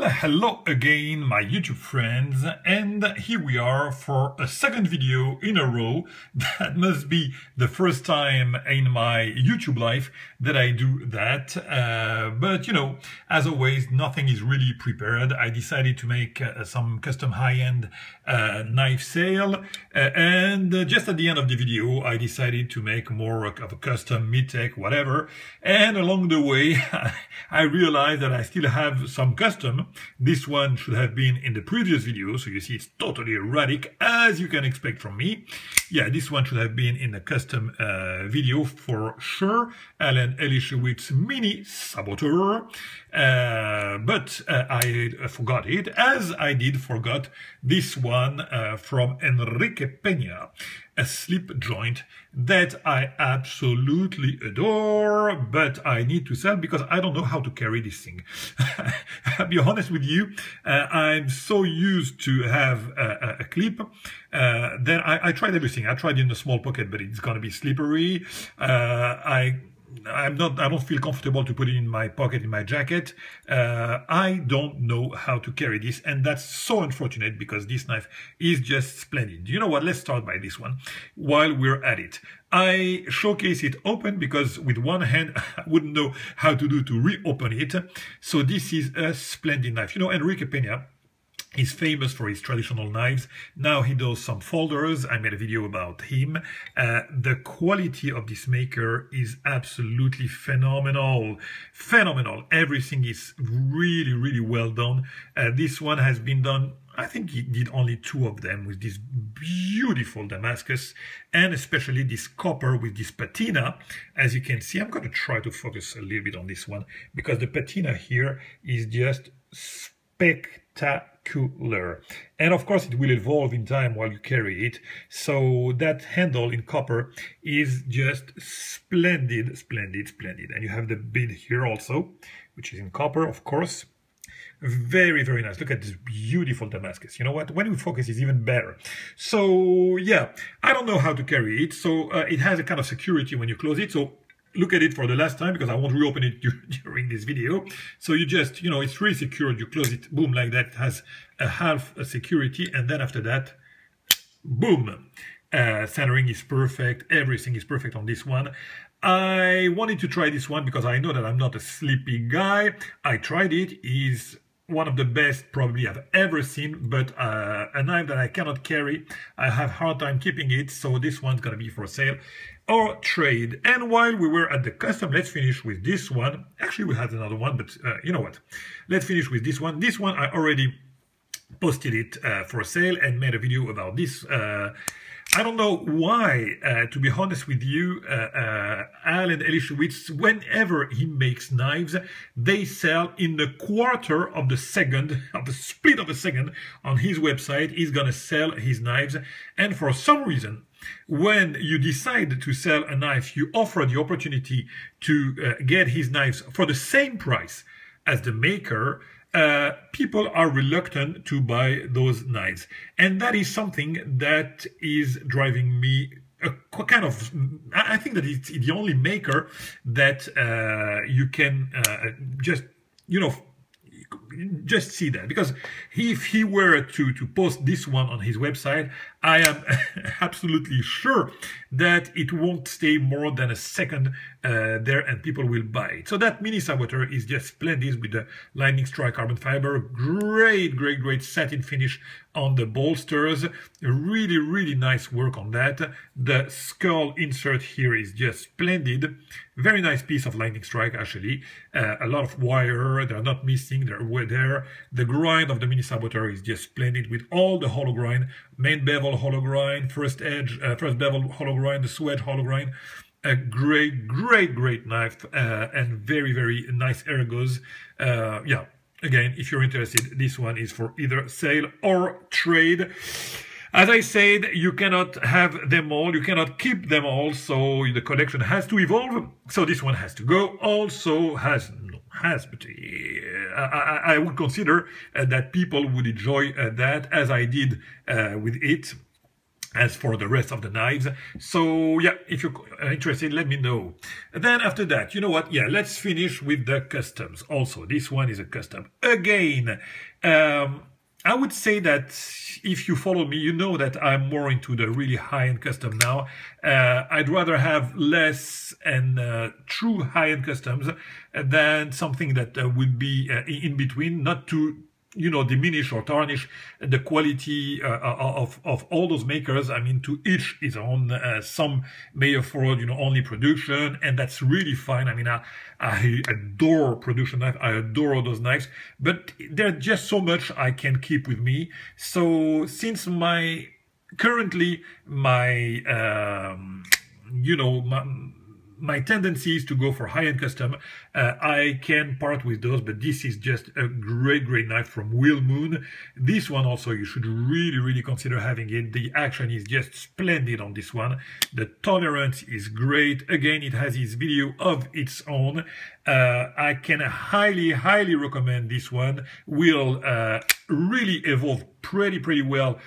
Well, hello again, my YouTube friends, and here we are for a second video in a row. That must be the first time in my YouTube life that I do that. But you know, as always, nothing is really prepared. I decided to make some custom high-end knife sale, and just at the end of the video, I decided to make more of a custom mid-tech, whatever. And along the way, I realized that I still have some custom. This one should have been in the previous video, so you see it's totally erratic, as you can expect from me. Yeah, this one should have been in the custom video for sure. Alan Elischewitz Mini Saboteur. But I forgot it, as I did forgot this one from Enrique Peña, a slip joint that I absolutely adore, but I need to sell because I don't know how to carry this thing. I'll be honest with you, I'm so used to have a clip that I tried everything. I tried in a small pocket, but it's gonna be slippery. I don't feel comfortable to put it in my pocket, in my jacket. I don't know how to carry this, and that's so unfortunate because this knife is just splendid. You know what? Let's start by this one while we're at it. I showcase it open because with one hand I wouldn't know how to do to reopen it. So this is a splendid knife. You know, Enrique Peña is famous for his traditional knives. Now he does some folders. I made a video about him. The quality of this maker is absolutely phenomenal. Phenomenal. Everything is really, really well done. This one has been done, I think he did only 2 of them with this beautiful Damascus, and especially this copper with this patina. As you can see, I'm going to try to focus a little bit on this one because the patina here is just spectacular. And of course it will evolve in time while you carry it. So that handle in copper is just splendid, splendid, splendid. And you have the bead here also, which is in copper, of course. Very, very nice. Look at this beautiful Damascus. You know what? When we focus, it's even better. So yeah, I don't know how to carry it. So it has a kind of security when you close it. So look at it for the last time because I won't reopen it during this video. So you just, you know, it's really secured. You close it, boom, like that. It has a half a security, and then after that, boom. Centering is perfect. Everything is perfect on this one. I wanted to try this one because I know that I'm not a sleepy guy. I tried it. It's one of the best probably I've ever seen, but a knife that I cannot carry. I have a hard time keeping it, so this one's gonna be for sale or trade. And while we were at the custom, let's finish with this one. Actually, we had another one, but you know what? Let's finish with this one. This one, I already posted it for sale and made a video about this. I don't know why, to be honest with you, Alan Elischewitz, whenever he makes knives, they sell in the quarter of the second, of the split of a second on his website. He's gonna sell his knives, and for some reason, when you decide to sell a knife, you offer the opportunity to get his knives for the same price as the maker. People are reluctant to buy those knives, and that is something that is driving me kind of. I think that it's the only maker that you can just, you know, just see that, because if he were to post this one on his website, I am absolutely sure that it won't stay more than a second there and people will buy it. So that Mini Saboteur is just splendid with the Lightning Strike carbon fiber. Great, great, great satin finish on the bolsters. Really, really nice work on that. The skull insert here is just splendid. Very nice piece of Lightning Strike, actually. A lot of wire. They're not missing. They're there. The grind of the Mini Saboteur is just splendid with all the hollow grind. Main bevel hollow grind, first edge, first bevel hollow grind, the swedge hollow grind. A great, great, great knife, and very, very nice ergos. Yeah, again, if you're interested, this one is for either sale or trade. As I said, you cannot have them all, you cannot keep them all, so the collection has to evolve. So this one has to go. Also but I would consider that people would enjoy that, as I did with it. as for the rest of the knives. So yeah, if you're interested, let me know. Then after that, you know what? Yeah, let's finish with the customs. Also, this one is a custom. Again, I would say that if you follow me, you know that I'm more into the really high-end custom now. I'd rather have less and true high-end customs than something that would be in between, not to diminish or tarnish the quality of all those makers. I mean, to each his own. Some may afford, only production, and that's really fine. I mean, I adore production knives. I adore those knives, but there's just so much I can keep with me. So since currently my tendency is to go for high-end custom, I can part with those, but this is just a great knife from Will Moon. This one also, you should really consider having it. The action is just splendid on this one. The tolerance is great. Again, it has its video of its own. I can highly recommend this one. Will really evolve pretty well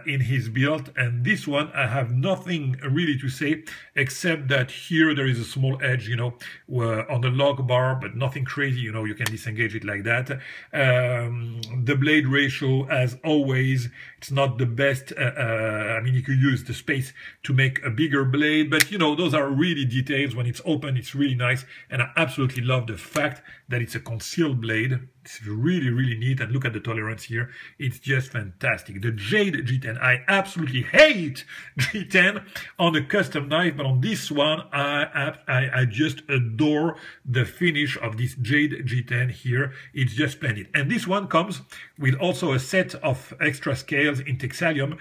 in his build, and this one I have nothing really to say except that here there is a small edge, on the log bar, but nothing crazy. You can disengage it like that. The blade ratio, as always, it's not the best. I mean, you could use the space to make a bigger blade, but those are really details. When it's open, it's really nice, and I absolutely love the fact that it's a concealed blade. It's really neat, and look at the tolerance here. It's just fantastic. The Jade G10, I absolutely hate G10 on a custom knife, but on this one, I just adore the finish of this Jade G10 here. It's just splendid. And this one comes with also a set of extra scales in Texalium,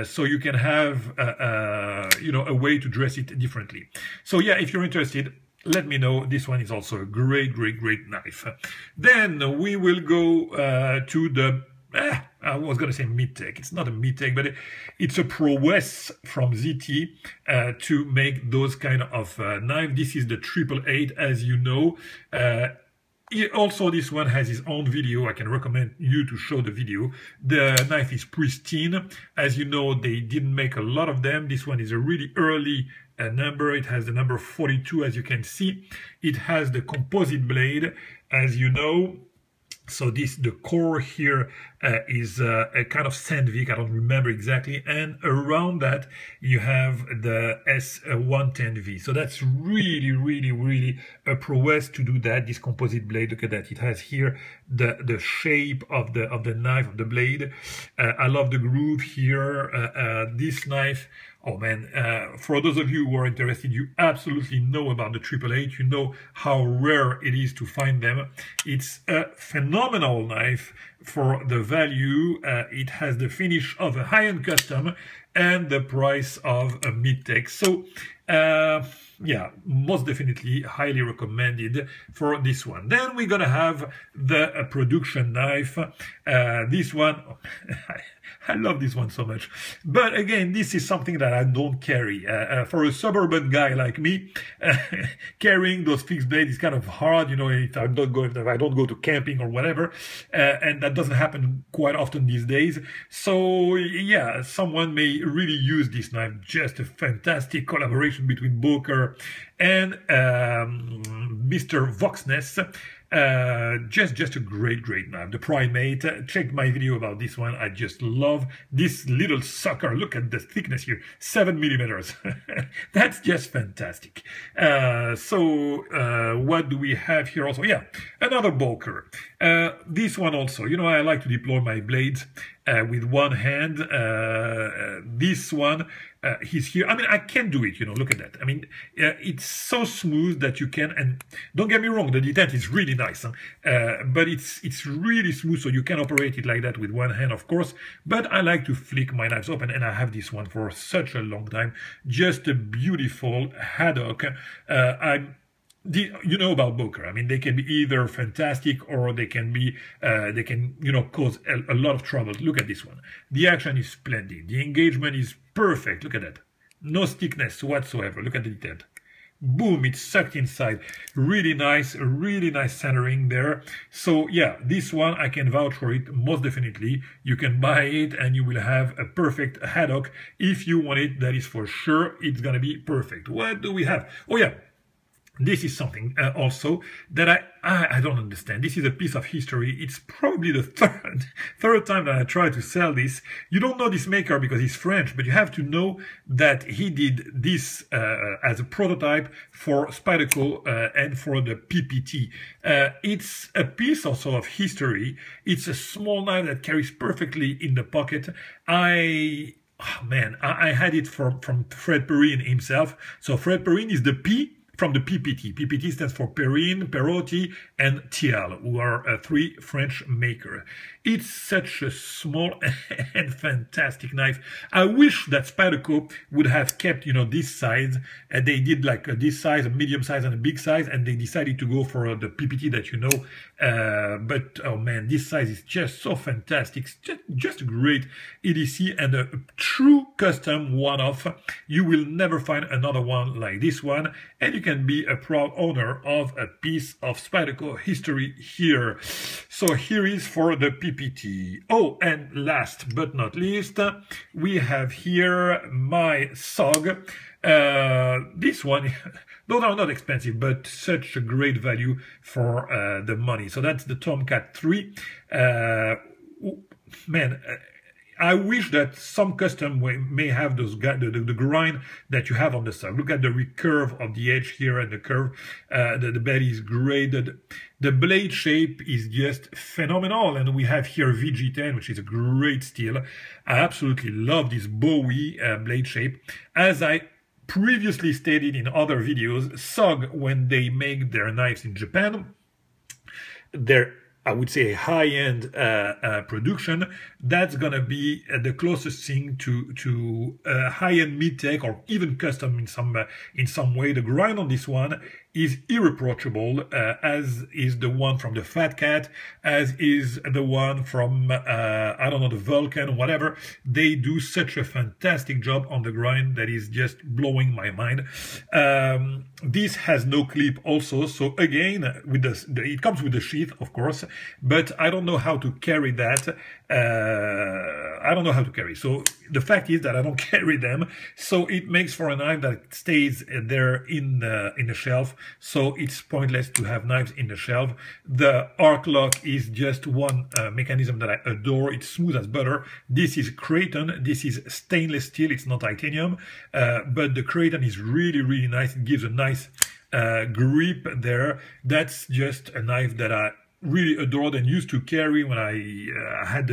so you can have a way to dress it differently. So yeah, if you're interested, let me know. This one is also a great knife. Then we will go to the, I was going to say mid-tech. It's not a mid-tech, but it's a prowess from ZT to make those kind of knives. This is the 888, as you know. Also, this one has its own video. I can recommend you to show the video. The knife is pristine. As you know, they didn't make a lot of them. This one is a really early number. It has the number 42, as you can see. It has the composite blade, as you know. So the core here is a kind of Sandvik, I don't remember exactly, and around that you have the S110V. So that's really a prowess to do that. This composite blade, look at that. It has here the shape of the knife, of the blade. I love the groove here. This knife, oh man, for those of you who are interested, you absolutely know about the 888. You know how rare it is to find them. It's a phenomenal knife for the value. It has the finish of a high-end custom and the price of a mid-tech. So yeah, most definitely highly recommended for this one. Then we're gonna have the production knife. This one, I love this one so much. But again, this is something that I don't carry. For a suburban guy like me, carrying those fixed blades is kind of hard, if I don't go to camping or whatever, and that doesn't happen quite often these days. So yeah, someone may really use this knife. Just a fantastic collaboration between Boker and Mr. Voxness. Just a great knife. The Primate, check my video about this one. I just love this little sucker. Look at the thickness here, 7 millimeters. That's just fantastic. So what do we have here also? Yeah, another Boker. This one also, I like to deploy my blades with one hand. This one, he's here. I mean, I can do it, look at that. I mean, it's so smooth that you can, and don't get me wrong, the detent is really nice, but it's really smooth, so you can operate it like that with one hand, of course. But I like to flick my knives open, and I have this one for such a long time. Just a beautiful haddock. You know about Boker. I mean, they can be either fantastic or they can be, cause a lot of trouble. Look at this one. The action is splendid. The engagement is perfect. Look at that. No stickness whatsoever. Look at the detent. boom, it's sucked inside. Really nice centering there. So yeah, this one I can vouch for it most definitely. You can buy it and you will have a perfect haddock if you want it. That is for sure. It's gonna be perfect. What do we have? Oh yeah, this is something also that I don't understand. This is a piece of history. It's probably the third time that I try to sell this. You don't know this maker because he's French, but you have to know that he did this as a prototype for Spyderco and for the PPT. It's a piece also of history. It's a small knife that carries perfectly in the pocket. I had it from Fred Perrine himself. So Fred Perrine is the P from the PPT. PPT stands for Perrine, Perotti, and Thial, who are three French makers. It's such a small and fantastic knife. I wish that Spyderco would have kept, this size. They did like this size, a medium size, and a big size, and they decided to go for the PPT that you know. But oh man, this size is just so fantastic. It's just a great EDC and a true custom one-off. You will never find another one like this one, and you can be a proud owner of a piece of Spyderco history here. So here is for the PPT. Oh, and last but not least, we have here my SOG. This one, those are not expensive, but such a great value for the money. So that's the Tomcat 3. I wish that some custom may have those the grind that you have on the SOG. Look at the recurve of the edge here and the curve. The belly is great. The blade shape is just phenomenal. And we have here VG10, which is a great steel. I absolutely love this Bowie blade shape. As I previously stated in other videos, SOG, when they make their knives in Japan, they're, I would say, a high-end production. That's gonna be the closest thing to high-end mid-tech or even custom in some way. The grind on this one is irreproachable, as is the one from the Fat Cat, as is the one from I don't know, the Vulcan, whatever. They do such a fantastic job on the grind that is just blowing my mind. This has no clip also, so again, with it comes with the sheath, of course, but I don't know how to carry that. I don't know how to carry. So the fact is that I don't carry them. So it makes for a knife that stays there in the shelf. So it's pointless to have knives in the shelf. The arc lock is just one mechanism that I adore. It's smooth as butter. This is Creighton. This is stainless steel. It's not titanium, but the Creighton is really nice. It gives a nice grip there. That's just a knife that I really adored and used to carry when I had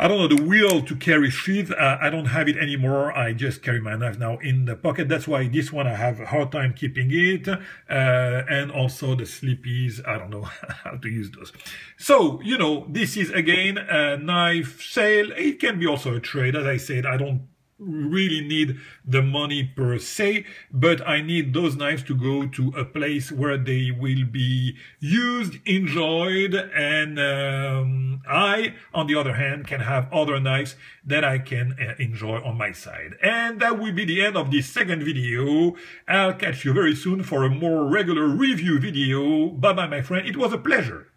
I don't know, the wheel to carry sheath. I don't have it anymore. I just carry my knife now in the pocket. That's why this one I have a hard time keeping it. And also the slippies, I don't know how to use those. So, this is again a knife sale. It can be also a trade. As I said, I don't really need the money per se, but I need those knives to go to a place where they will be used, enjoyed, and I, on the other hand, can have other knives that I can enjoy on my side. And that will be the end of this second video. I'll catch you very soon for a more regular review video. Bye bye, my friend. It was a pleasure.